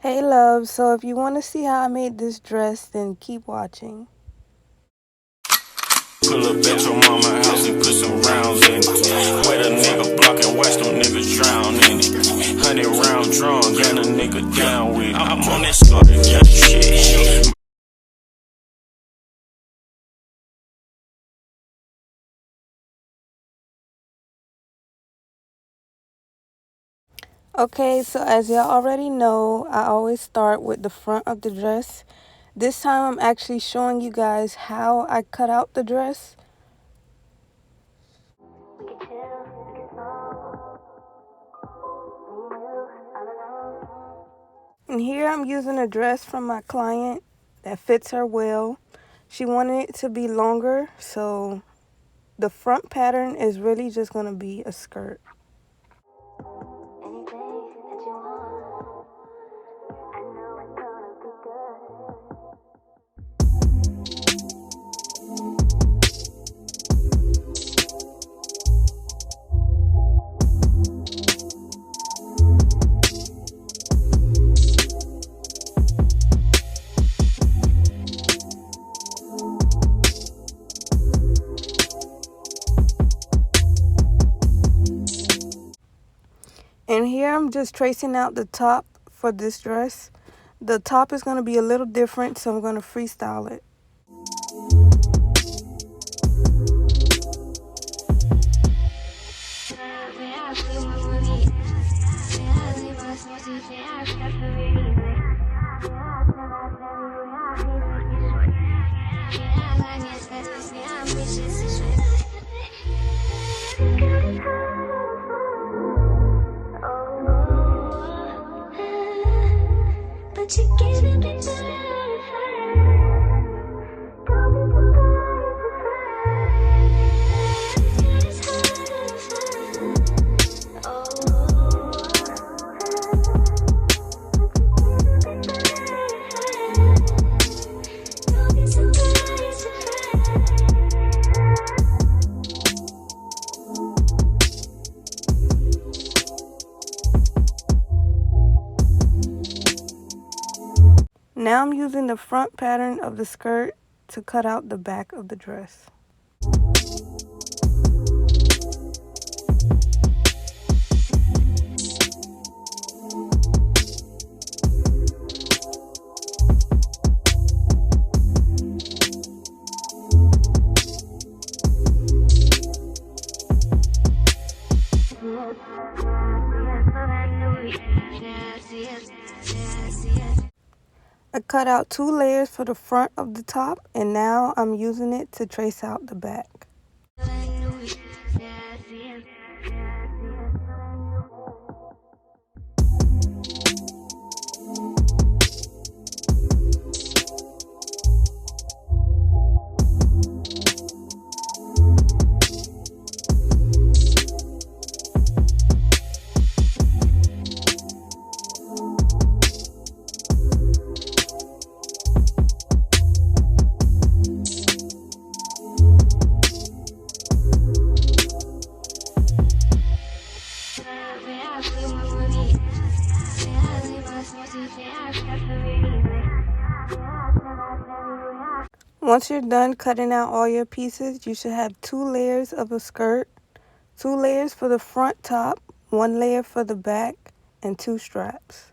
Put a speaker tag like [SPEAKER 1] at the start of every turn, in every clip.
[SPEAKER 1] Hey love, so if you want to see how I made this dress, then keep watching.
[SPEAKER 2] Pull up at your mama house and put some rounds in it. Wait a nigga block and watch them niggas drown in it. 100 round drum, got a nigga down with it. I'm on that slaughter, got shit.
[SPEAKER 1] Okay, so as y'all already know, I always start with the front of the dress. This time I'm actually showing you guys how I cut out the dress. And here I'm using a dress from my client that fits her well. She wanted it to be longer, so the front pattern is really just going to be a skirt. And here I'm just tracing out the top for this dress. The top is going to be a little different, so I'm going to freestyle it. Now I'm using the front pattern of the skirt to cut out the back of the dress. I cut out 2 layers for the front of the top, and now I'm using it to trace out the back. Once you're done cutting out all your pieces, you should have 2 layers of a skirt, 2 layers for the front top, 1 layer for the back, and 2 straps.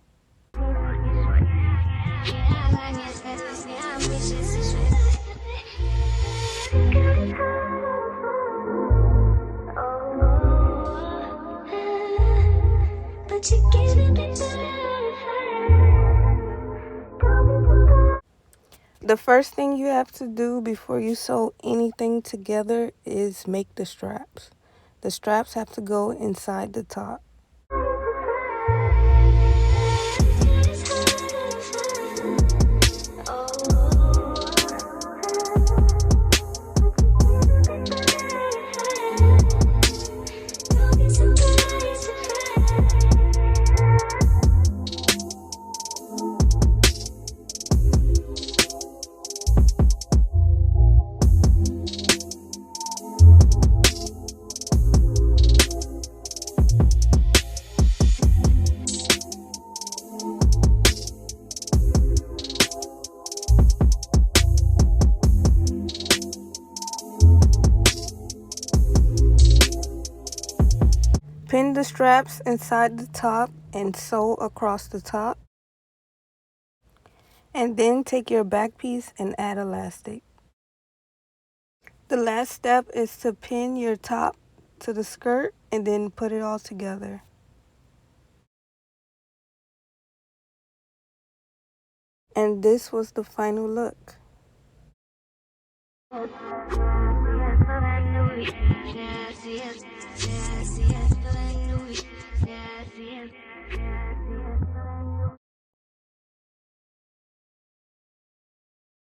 [SPEAKER 1] The first thing you have to do before you sew anything together is make the straps. The straps have to go inside the top. Pin the straps inside the top and sew across the top. And then take your back piece and add elastic. The last step is to pin your top to the skirt and then put it all together. And this was the final look.